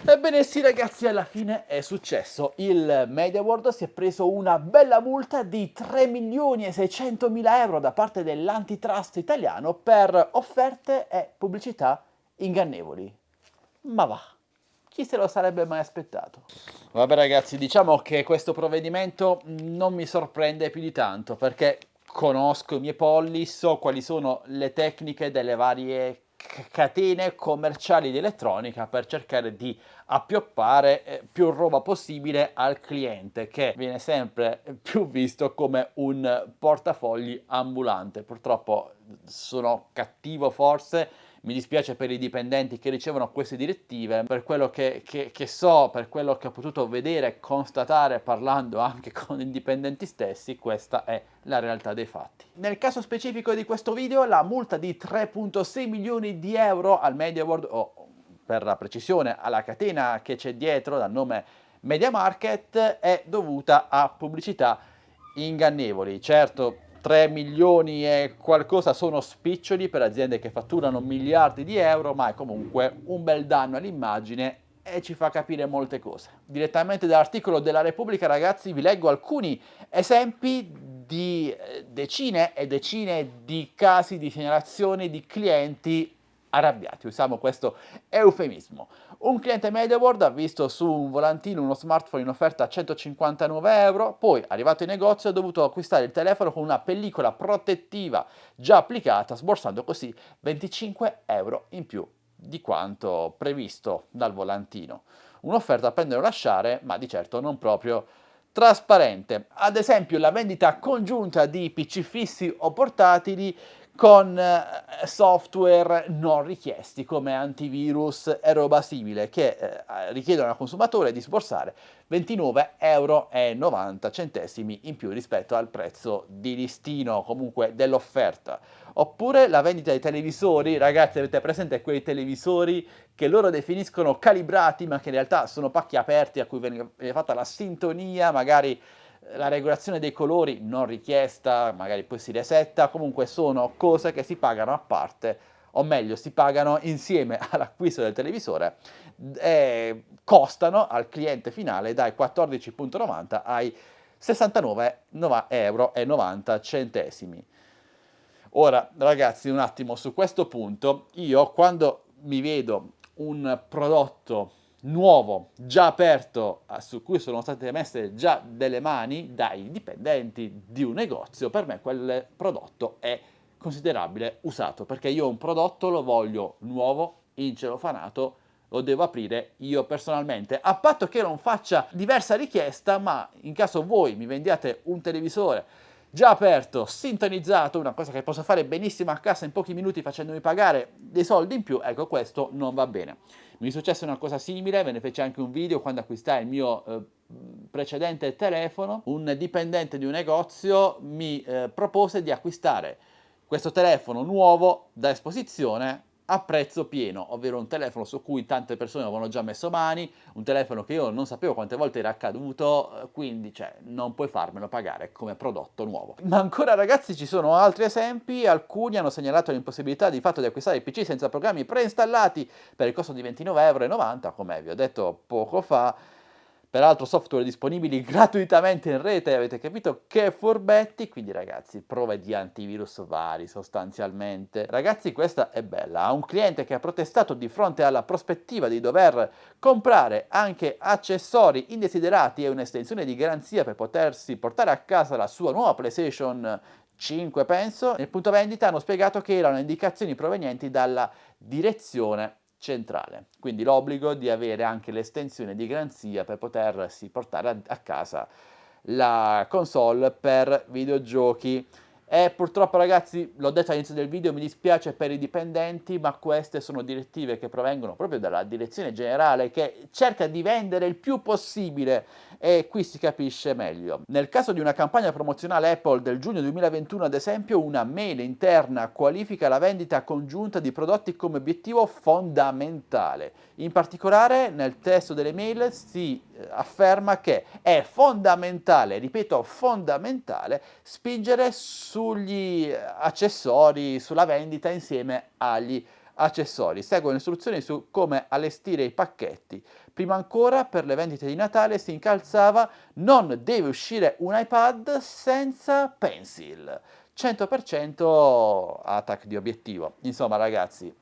Ebbene sì ragazzi, alla fine è successo. Il MediaWorld si è preso una bella multa di 3.600.000 euro da parte dell'antitrust italiano per offerte e pubblicità ingannevoli. Ma va, chi se lo sarebbe mai aspettato? Vabbè ragazzi, diciamo che questo provvedimento non mi sorprende più di tanto, perché conosco i miei polli, so quali sono le tecniche delle varie catene commerciali di elettronica per cercare di appioppare più roba possibile al cliente, che viene sempre più visto come un portafogli ambulante. Purtroppo sono cattivo forse, mi dispiace per i dipendenti che ricevono queste direttive. Per quello che so, per quello che ho potuto vedere e constatare parlando anche con i dipendenti stessi, questa è la realtà dei fatti. Nel caso specifico di questo video, la multa di 3,6 milioni di euro al MediaWorld, o per la precisione alla catena che c'è dietro dal nome MediaMarkt, è dovuta a pubblicità ingannevoli. Certo, 3 milioni e qualcosa sono spiccioli per aziende che fatturano miliardi di euro, ma è comunque un bel danno all'immagine e ci fa capire molte cose. Direttamente dall'articolo della Repubblica, ragazzi, vi leggo alcuni esempi di decine e decine di casi di segnalazioni di clienti arrabbiati, usiamo questo eufemismo. Un cliente MediaWorld ha visto su un volantino uno smartphone in offerta a 159 euro, poi arrivato in negozio ha dovuto acquistare il telefono con una pellicola protettiva già applicata, sborsando così 25 euro in più di quanto previsto dal volantino. Un'offerta a prendere o lasciare, ma di certo non proprio trasparente. Ad esempio la vendita congiunta di PC fissi o portatili con software non richiesti come antivirus e roba simile, che richiedono al consumatore di sborsare 29,90 euro in più rispetto al prezzo di listino, comunque dell'offerta. Oppure la vendita di televisori, ragazzi, avete presente quei televisori che loro definiscono calibrati, ma che in realtà sono pacchi aperti a cui viene fatta la sintonia, magari la regolazione dei colori non richiesta, magari poi si resetta, comunque sono cose che si pagano a parte, o meglio si pagano insieme all'acquisto del televisore e costano al cliente finale dai 14,90 ai 69,90 euro. Ora ragazzi, un attimo su questo punto, io quando mi vedo un prodotto nuovo, già aperto, su cui sono state messe già delle mani dai dipendenti di un negozio, per me quel prodotto è considerabile usato, perché io un prodotto lo voglio nuovo, incelofanato, lo devo aprire io personalmente, a patto che non faccia diversa richiesta, ma in caso voi mi vendiate un televisore già aperto, sintonizzato, una cosa che posso fare benissimo a casa in pochi minuti facendomi pagare dei soldi in più, ecco questo non va bene. Mi è successa una cosa simile, ve ne feci anche un video quando acquistai il mio precedente telefono. Un dipendente di un negozio mi propose di acquistare questo telefono nuovo da esposizione a prezzo pieno, ovvero un telefono su cui tante persone avevano già messo mani, un telefono che io non sapevo quante volte era accaduto, quindi non puoi farmelo pagare come prodotto nuovo. Ma ancora ragazzi ci sono altri esempi, alcuni hanno segnalato l'impossibilità di fatto di acquistare il PC senza programmi preinstallati per il costo di 29,90 euro, come vi ho detto poco fa. Peraltro software disponibili gratuitamente in rete, avete capito che furbetti, quindi ragazzi, prove di antivirus vari sostanzialmente. Ragazzi, questa è bella, a un cliente che ha protestato di fronte alla prospettiva di dover comprare anche accessori indesiderati e un'estensione di garanzia per potersi portare a casa la sua nuova PlayStation 5, penso, nel punto vendita hanno spiegato che erano indicazioni provenienti dalla direzione centrale, quindi l'obbligo di avere anche l'estensione di garanzia per potersi portare a casa la console per videogiochi. E purtroppo ragazzi, l'ho detto all'inizio del video, mi dispiace per i dipendenti, ma queste sono direttive che provengono proprio dalla direzione generale, che cerca di vendere il più possibile, e qui si capisce meglio. Nel caso di una campagna promozionale Apple del giugno 2021, ad esempio, una mail interna qualifica la vendita congiunta di prodotti come obiettivo fondamentale. In particolare nel testo delle mail si afferma che è fondamentale, ripeto fondamentale, spingere sugli accessori, sulla vendita insieme agli accessori. Seguono istruzioni su come allestire i pacchetti. Prima ancora, per le vendite di Natale si incalzava: non deve uscire un iPad senza Pencil. 100% attack di obiettivo. Insomma, ragazzi,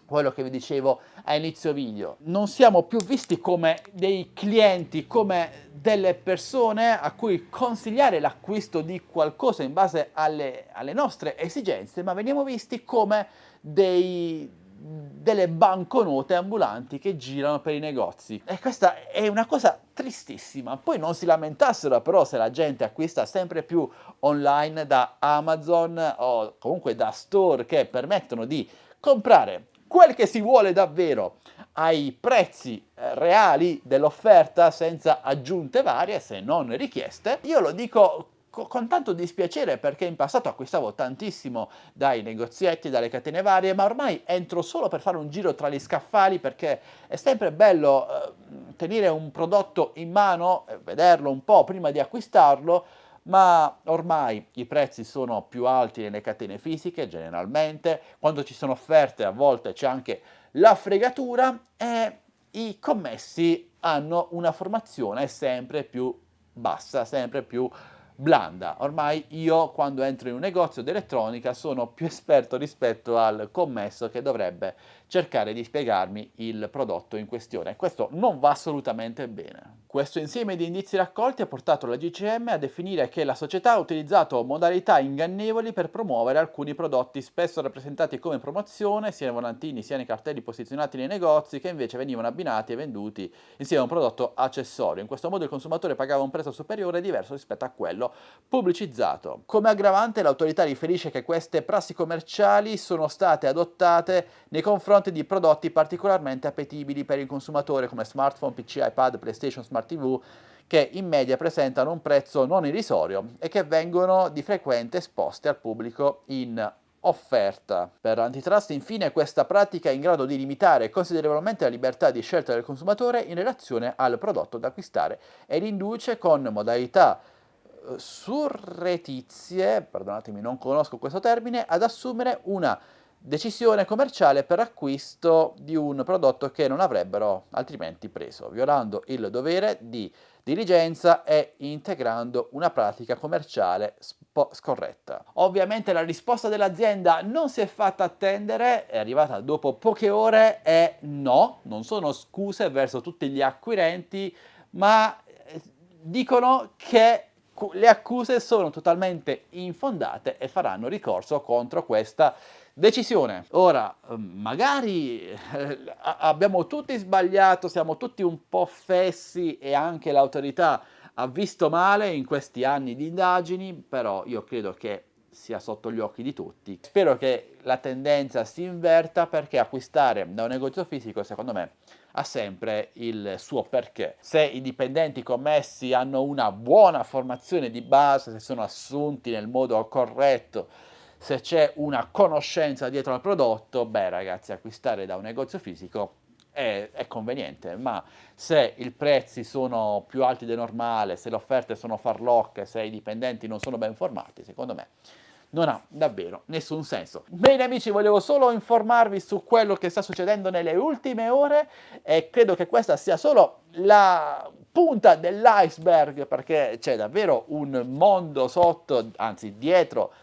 quello che vi dicevo a inizio video, non siamo più visti come dei clienti, come delle persone a cui consigliare l'acquisto di qualcosa in base alle nostre esigenze, ma veniamo visti come delle banconote ambulanti che girano per i negozi. E questa è una cosa tristissima. Poi non si lamentassero però se la gente acquista sempre più online da Amazon o comunque da store che permettono di comprare quel che si vuole davvero ai prezzi reali dell'offerta, senza aggiunte varie se non richieste. Io lo dico con tanto dispiacere, perché in passato acquistavo tantissimo dai negozietti, dalle catene varie, ma ormai entro solo per fare un giro tra gli scaffali, perché è sempre bello tenere un prodotto in mano, vederlo un po' prima di acquistarlo, ma ormai i prezzi sono più alti nelle catene fisiche generalmente. Quando ci sono offerte a volte c'è anche la fregatura e i commessi hanno una formazione sempre più bassa, sempre più blanda. Ormai io, quando entro in un negozio di elettronica, sono più esperto rispetto al commesso che dovrebbe cercare di spiegarmi il prodotto in questione. Questo non va assolutamente bene. Questo insieme di indizi raccolti ha portato la GCM a definire che la società ha utilizzato modalità ingannevoli per promuovere alcuni prodotti spesso rappresentati come promozione, sia nei volantini sia nei cartelli posizionati nei negozi, che invece venivano abbinati e venduti insieme a un prodotto accessorio. In questo modo il consumatore pagava un prezzo superiore e diverso rispetto a quello pubblicizzato. Come aggravante, l'autorità riferisce che queste prassi commerciali sono state adottate nei confronti di prodotti particolarmente appetibili per il consumatore, come smartphone, PC, iPad, PlayStation, Smart TV, che in media presentano un prezzo non irrisorio e che vengono di frequente esposti al pubblico in offerta. Per l'antitrust, infine, questa pratica è in grado di limitare considerevolmente la libertà di scelta del consumatore in relazione al prodotto da acquistare e li induce con modalità surretizie, perdonatemi, non conosco questo termine, ad assumere una decisione commerciale per acquisto di un prodotto che non avrebbero altrimenti preso, violando il dovere di diligenza e integrando una pratica commerciale scorretta. Ovviamente la risposta dell'azienda non si è fatta attendere, è arrivata dopo poche ore e no, non sono scuse verso tutti gli acquirenti, ma dicono che le accuse sono totalmente infondate e faranno ricorso contro questa decisione. Ora, magari abbiamo tutti sbagliato, siamo tutti un po' fessi e anche l'autorità ha visto male in questi anni di indagini, però io credo che sia sotto gli occhi di tutti. Spero che la tendenza si inverta, perché acquistare da un negozio fisico, secondo me, ha sempre il suo perché. Se i dipendenti commessi hanno una buona formazione di base, se sono assunti nel modo corretto, se c'è una conoscenza dietro al prodotto, beh ragazzi, acquistare da un negozio fisico è conveniente, ma se i prezzi sono più alti del normale, se le offerte sono farlocche, se i dipendenti non sono ben formati, secondo me non ha davvero nessun senso. Bene amici, volevo solo informarvi su quello che sta succedendo nelle ultime ore e credo che questa sia solo la punta dell'iceberg, perché c'è davvero un mondo sotto, anzi dietro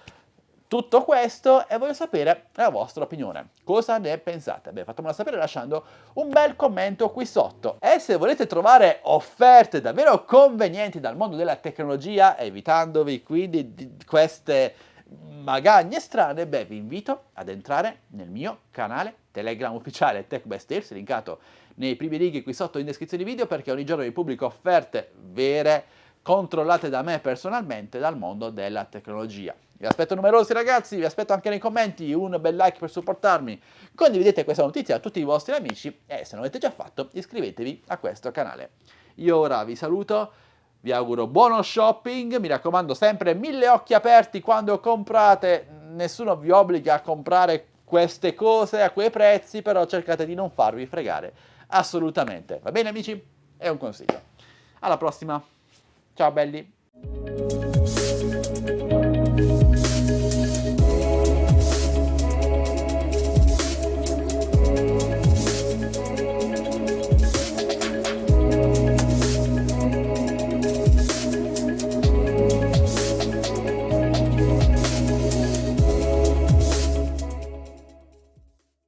tutto questo, e voglio sapere la vostra opinione. Cosa ne pensate? Beh, fatemelo sapere lasciando un bel commento qui sotto. E se volete trovare offerte davvero convenienti dal mondo della tecnologia, evitandovi quindi di queste magagne strane, beh, vi invito ad entrare nel mio canale Telegram ufficiale Tech by Stairs, linkato nei primi righi qui sotto in descrizione video, perché ogni giorno vi pubblico offerte vere, controllate da me personalmente, dal mondo della tecnologia. Vi aspetto numerosi ragazzi, vi aspetto anche nei commenti un bel like per supportarmi, condividete questa notizia a tutti i vostri amici e se non l'avete già fatto iscrivetevi a questo canale. Io ora vi saluto, vi auguro buono shopping, mi raccomando sempre 1000 occhi aperti quando comprate, nessuno vi obbliga a comprare queste cose a quei prezzi, però cercate di non farvi fregare assolutamente. Va bene amici? È un consiglio. Alla prossima, ciao belli!